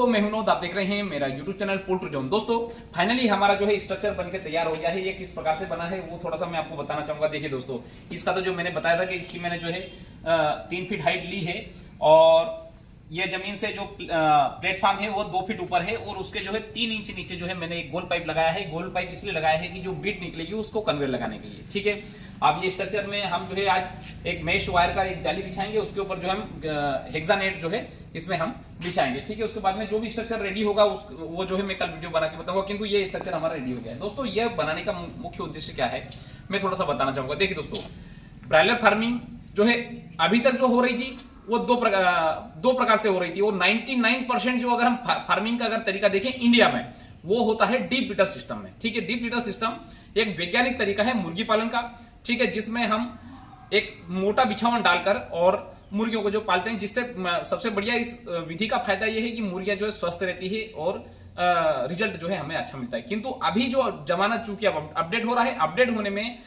दोस्तों मैं हूं नौद, आप देख रहे हैं मेरा यूट्यूब चैनल पोल्ट्री जोन। दोस्तों फाइनली हमारा जो है स्ट्रक्चर बनके तैयार हो गया है। ये किस प्रकार से बना है वो थोड़ा सा मैं आपको बताना चाहूंगा। देखिए दोस्तों, इसका तो जो मैंने बताया था कि इसकी मैंने जो है 3 फीट हाइट ली है और ये जमीन से जो प्लेटफॉर्म है वो 2 फीट ऊपर है और उसके जो है 3 इंच नीचे जो है मैंने एक गोल पाइप लगाया है। गोल पाइप इसलिए लगाया है कि जो बीट निकलेगी उसको कन्वेयर लगाने के लिए, ठीक है। अब ये स्ट्रक्चर में हम जो है आज एक मेश वायर का एक जाली बिछाएंगे, उसके ऊपर जो हम हेक्सानेट जो है इसमें हम बिछाएंगे, ठीक है। उसके बाद में जो भी स्ट्रक्चर रेडी होगा वो जो है मैं कल वीडियो बना के बताऊंगा, किंतु ये स्ट्रक्चर हमारा रेडी हो गया है। दोस्तों ये बनाने का मुख्य उद्देश्य क्या है मैं थोड़ा सा बताना चाहूंगा। देखिए दोस्तों, ब्रायलर फार्मिंग जो है अभी तक जो हो रही थी वो दो प्रकार से हो रही थी और 99% जो अगर हम फार्मिंग का अगर तरीका देखें इंडिया में वो होता है डीप लिटर सिस्टम में, ठीक है। डीप लिटर सिस्टम एक वैज्ञानिक तरीका है मुर्गी पालन का, ठीक है, जिसमें हम एक मोटा बिछावन डालकर और मुर्गियों को जो पालते हैं, जिससे सबसे बढ़िया इस विधि का फायदा यह है कि मुर्गियां जो है स्वस्थ रहती है और रिजल्ट जो है हमें अच्छा मिलता है। किंतु अभी जो जमाना चूंकि अब अपडेट हो रहा है, अपडेट होने में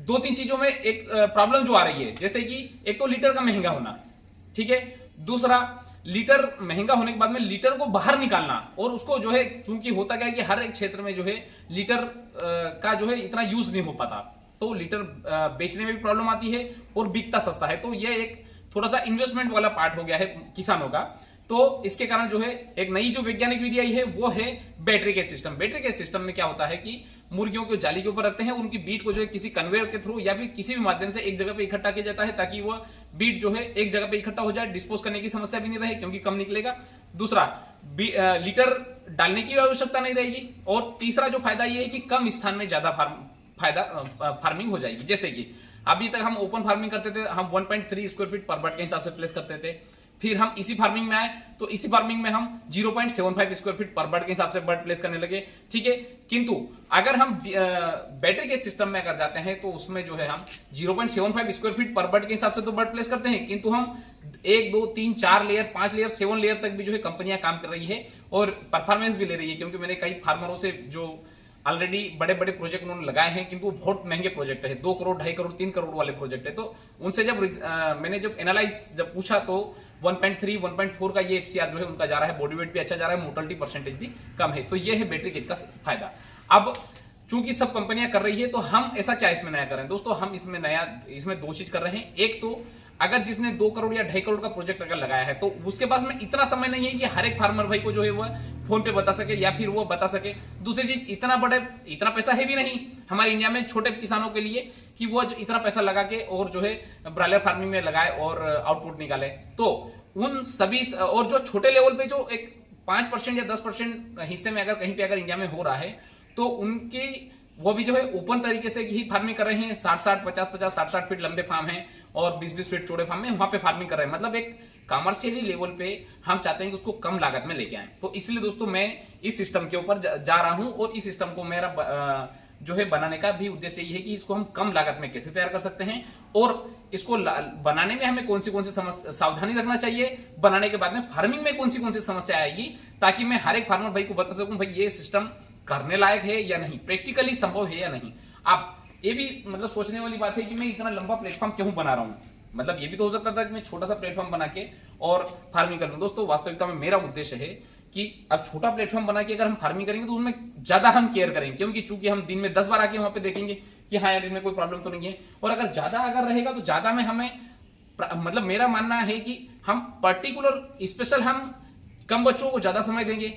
2-3 चीजों में एक प्रॉब्लम जो आ रही है, जैसे कि एक तो लीटर का महंगा होना, ठीक है। दूसरा, लीटर महंगा होने के बाद में लीटर को बाहर निकालना और उसको जो है चूंकि होता क्या है कि हर एक क्षेत्र में जो है लीटर का जो है इतना यूज नहीं हो पाता, तो लीटर बेचने में भी प्रॉब्लम आती है और बिकता सस्ता है। तो ये एक थोड़ा सा इन्वेस्टमेंट वाला पार्ट हो गया है किसानों का। तो इसके कारण जो है एक नई जो वैज्ञानिक विधि आई है वो है battery cage system. Battery cage system में क्या होता है कि मुर्गियों को जाली के ऊपर रखते हैं, उनकी बीट को जो है किसी कन्वेयर के थ्रू या फिर किसी भी माध्यम से एक जगह पे इकट्ठा किया जाता है ताकि वो बीट जो है एक जगह पे इकट्ठा हो जाए, डिस्पोज करने की समस्या भी नहीं रहे क्योंकि कम निकलेगा। दूसरा, लीटर डालने की आवश्यकता नहीं रहेगी और तीसरा जो फायदा ये है कि कम स्थान में ज्यादा फार्मिंग हो जाएगी। जैसे कि अभी तक हम ओपन फार्मिंग करते थे, हम 1.3 स्क्वायर फीट पर बर्ड के हिसाब से प्लेस करते थे। फिर हम इसी फार्मिंग में आए तो इसी फार्मिंग में हम 0.75 स्क्वायर फीट पर बर्ड के हिसाब से बर्ड प्लेस करने लगे, ठीक है। किंतु अगर हम बैटरी के सिस्टम में अगर जाते हैं तो उसमें जो है हम 0.75 स्क्वायर फीट पर बर्ड के हिसाब से तो बर्ड प्लेस करते हैं, किंतु हम 1, 2, 3, 4 लेयर, 5 लेयर, 7 लेयर तक भी जो है कंपनियां काम कर रही है और परफॉर्मेंस भी ले रही है। क्योंकि मैंने कई फार्मरों से जो ऑलरेडी बड़े बड़े प्रोजेक्ट उन्होंने लगाए हैं, किंतु बहुत महंगे प्रोजेक्ट है, 2 करोड़, 2.5 करोड़, 3 करोड़ वाले प्रोजेक्ट है। तो उनसे जब मैंने जब एनालाइज जब पूछा तो 1.3, 1.4 का ये एफसीआर जो है उनका जा रहा है, बॉडी वेट भी अच्छा जा रहा है, मोर्टेलिटी परसेंटेज भी कम है। तो ये है बैटरी केज का फायदा। अब चूंकि सब कंपनियां कर रही है तो हम ऐसा क्या इसमें नया कर रहे हैं दोस्तों, हम इसमें 2 चीज कर रहे हैं। एक तो अगर जिसने 2 करोड़ या 2.5 करोड़ का प्रोजेक्ट अगर लगाया है तो उसके पास में इतना समय नहीं है कि हर एक फार्मर भाई को जो है वो फोन पे बता सके या फिर वो बता सके। दूसरी चीज, इतना पैसा है भी नहीं हमारे इंडिया में छोटे किसानों के लिए कि वो इतना पैसा लगा के और जो है ब्रायलर फार्मिंग में लगाए और आउटपुट निकाले। तो उन सभी और जो छोटे लेवल पे जो एक 5% या 10% हिस्से में अगर कहीं पे अगर इंडिया में हो रहा है तो उनकी वो भी जो है ओपन तरीके से ही फार्मिंग कर रहे हैं। 60-60, 50-50, 60-60 फीट लंबे फार्म हैं और 20-20 फीट चौड़े फार्म में वहां पे फार्मिंग कर रहे हैं। मतलब एक कमर्शियली लेवल पे हम चाहते हैं कि उसको कम लागत में लेके आए। तो इसलिए दोस्तों मैं इस सिस्टम के ऊपर जा रहा हूं और इस सिस्टम को मेरा जो है बनाने का भी उद्देश्य ये है कि इसको हम कम लागत में कैसे तैयार कर सकते हैं और इसको बनाने में हमें कौन सी सावधानी रखना चाहिए, बनाने के बाद में फार्मिंग में कौन सी समस्या आएगी, ताकि मैं हर एक फार्मर भाई को बता सकूं भाई ये सिस्टम करने लायक है या नहीं, प्रैक्टिकली संभव है या नहीं। आप ये भी मतलब सोचने वाली बात है कि मैं इतना लंबा प्लेटफॉर्म क्यों बना रहा हूं। मतलब ये भी तो हो सकता था कि मैं छोटा सा प्लेटफॉर्म बना के और फार्मिंग कर लूं। दोस्तों वास्तविकता में मेरा उद्देश्य है कि अब छोटा प्लेटफॉर्म बना के अगर हम फार्मिंग करेंगे तो उसमें ज्यादा हम केयर करेंगे, क्योंकि चूंकि हम दिन में 10 बार आके वहां पे देखेंगे कि हाँ यार इनमें कोई प्रॉब्लम तो नहीं है। और अगर ज्यादा अगर रहेगा तो ज्यादा में हमें मतलब मेरा मानना है कि हम पर्टिकुलर स्पेशल हम कम बच्चों को ज्यादा समय देंगे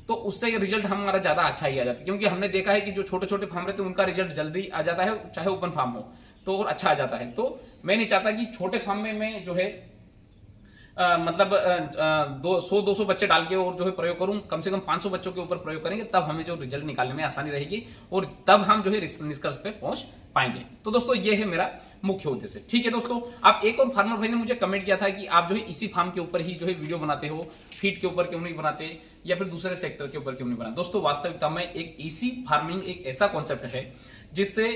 तो उससे रिजल्ट हमारा ज्यादा अच्छा ही आ जाता है। क्योंकि हमने देखा है कि जो छोटे छोटे फार्म रहते हैं उनका रिजल्ट जल्दी आ जाता है, चाहे ओपन फार्म हो तो और अच्छा आ जाता है। तो मैं नहीं चाहता कि छोटे फार्म में मैं जो है मतलब 100-200 बच्चे डाल के और जो है प्रयोग करूं, कम से कम 500 बच्चों के ऊपर प्रयोग करेंगे तब हमें जो रिजल्ट निकालने में आसानी रहेगी और तब हम जो है निष्कर्ष पे पहुंच पाएंगे। तो दोस्तों ये है मेरा मुख्य उद्देश्य, ठीक है। दोस्तों आप एक और फार्मर भाई ने मुझे कमेंट किया था कि आप जो है इसी फार्म के ऊपर ही जो है वीडियो बनाते हो, फीड के ऊपर क्यों नहीं बनाते या फिर दूसरे सेक्टर के ऊपर क्यों नहीं बनाते। दोस्तों वास्तविकता में एक इसी फार्मिंग एक ऐसा कॉन्सेप्ट है जिससे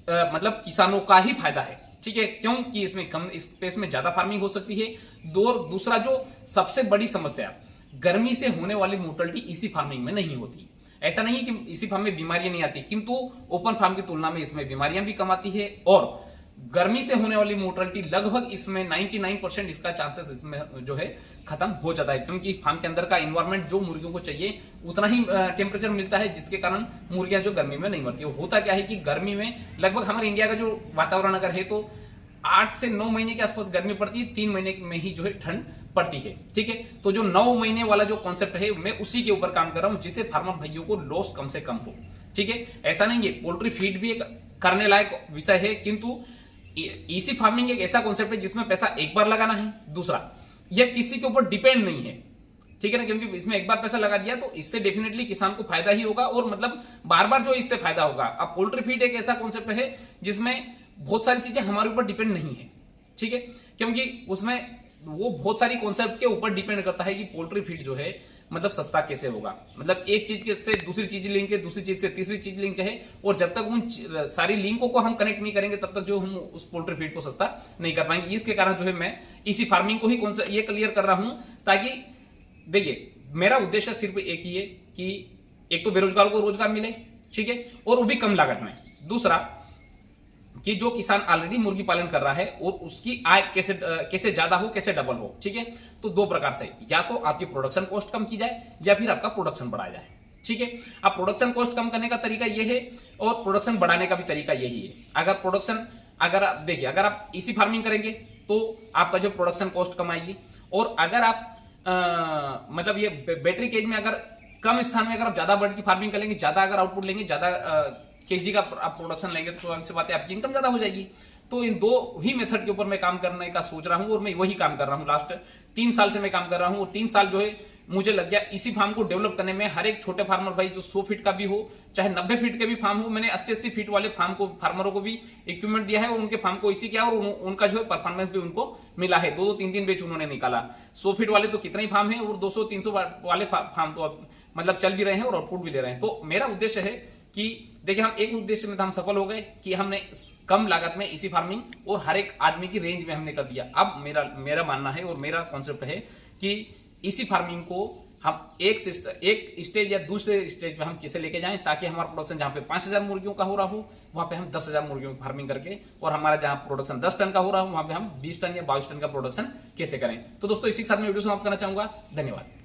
मतलब किसानों का ही फायदा है, ठीक है। क्योंकि इसमें कम स्पेस में ज्यादा फार्मिंग हो सकती है। दूसरा जो सबसे बड़ी समस्या गर्मी से होने वाली मोर्टेलिटी इसी फार्मिंग में नहीं होती। ऐसा नहीं है कि इसी फार्म में बीमारियां नहीं आती, किंतु ओपन फार्म की तुलना में इसमें बीमारियां भी कम आती है और गर्मी से होने वाली मोर्टेलिटी लगभग इसमें 99% इसका चांसेस इसमें जो है खत्म हो जाता है, क्योंकि फार्म के अंदर का इन्वायरमेंट जो मुर्गियों को चाहिए उतना ही टेम्परेचर मिलता है, जिसके कारण मुर्गियां जो गर्मी में नहीं मरती। होता क्या है कि गर्मी में लगभग हमारे इंडिया का जो वातावरण अगर है तो 8 से 9 महीने के आसपास गर्मी पड़ती है, 3 महीने में ही जो है ठंड पड़ती है। ठीक है, तो जो 9 महीने वाला जो कॉन्सेप्ट है मैं उसी के ऊपर काम कर रहा हूं, जिससे फार्मर भाइयों को लॉस कम से कम हो। ठीक है, ऐसा नहीं है, पोल्ट्री फीड भी एक करने लायक विषय है, किंतु ईसी फार्मिंग एक ऐसा कॉन्सेप्ट है जिसमें पैसा एक बार लगाना है। दूसरा, यह किसी के ऊपर डिपेंड नहीं है। ठीक है ना, क्योंकि इसमें एक बार पैसा लगा दिया तो इससे डेफिनेटली किसान को फायदा ही होगा, और मतलब बार बार जो इससे फायदा होगा। अब पोल्ट्री फीड एक ऐसा कॉन्सेप्ट है जिसमें बहुत सारी चीजें हमारे ऊपर डिपेंड नहीं है। ठीक है, क्योंकि उसमें वो बहुत सारी कॉन्सेप्ट के ऊपर डिपेंड करता है कि पोल्ट्री फीड जो है मतलब सस्ता कैसे होगा, मतलब एक चीज से दूसरी चीज लिंक है, दूसरी चीज से तीसरी चीज लिंक है, और जब तक उन सारी लिंकों को हम कनेक्ट नहीं करेंगे तब तक जो हम उस पोल्ट्री फीड को सस्ता नहीं कर पाएंगे। इसके कारण जो है मैं इसी फार्मिंग को ही ये क्लियर कर रहा हूं, ताकि देखिए मेरा उद्देश्य सिर्फ एक ही है कि एक तो बेरोजगार को रोजगार मिले, ठीक है, और वो भी कम लागत में। दूसरा कि जो किसान ऑलरेडी मुर्गी पालन कर रहा है और उसकी आय कैसे ज्यादा हो, कैसे डबल हो। ठीक है, तो दो प्रकार से, या तो आपकी प्रोडक्शन कॉस्ट कम की जाए या फिर आपका प्रोडक्शन बढ़ाया जाए। ठीक है, अब प्रोडक्शन कॉस्ट कम करने का तरीका यह है और प्रोडक्शन बढ़ाने का भी तरीका यही है। अगर आप देखिए, अगर आप इसी फार्मिंग करेंगे तो आपका जो प्रोडक्शन कॉस्ट कम आएगी, और अगर आप मतलब ये बैटरी केज में अगर कम स्थान में अगर आप ज्यादा बर्ड की फार्मिंग करेंगे, ज्यादा अगर आउटपुट लेंगे, ज्यादा केजी का आप प्रोडक्शन लेंगे तो अच्छी बात है, आपकी इनकम ज्यादा हो जाएगी। तो इन दो ही मेथड के ऊपर मैं काम करने का सोच रहा हूं, और मैं वही काम कर रहा हूं। लास्ट 3 साल से मैं काम कर रहा हूं, और 3 साल जो है मुझे लग गया इसी फार्म को डेवलप करने में। हर एक छोटे फार्मर भाई जो 100 फीट का भी हो, चाहे 90 फीट के भी फार्म हो, मैंने 80-80 फीट वाले फार्मरों को भी इक्विपमेंट दिया है, और उनके फार्म को इसी किया, और उनका जो है परफॉर्मेंस भी उनको मिला है। 2-2, 3-3 बैच उन्होंने निकाला। 100 फीट वाले तो कितने ही फार्म है, और 200-300 वाले फार्म तो अब मतलब चल भी रहे हैं और आउटपुट भी दे रहे हैं। तो मेरा उद्देश्य है कि देखिए, हम एक उद्देश्य में तो हम सफल हो गए कि हमने कम लागत में इसी फार्मिंग और हर एक आदमी की रेंज में हमने कर दिया। अब मेरा मानना है और मेरा कॉन्सेप्ट है कि इसी फार्मिंग को हम एक स्टेज या दूसरे स्टेज पे हम कैसे लेके जाएं, ताकि हमारा प्रोडक्शन जहां पे 5000 मुर्गियों का हो रहा हो, वहां पे हम 10,000 मुर्गियों की फार्मिंग करके, और हमारा जहां प्रोडक्शन 10 टन का हो रहा हो, वहां पे हम 20 टन या 22 टन का प्रोडक्शन कैसे करें। तो दोस्तों, इसी के साथ मैं वीडियो समाप्त करना चाहूंगा। धन्यवाद।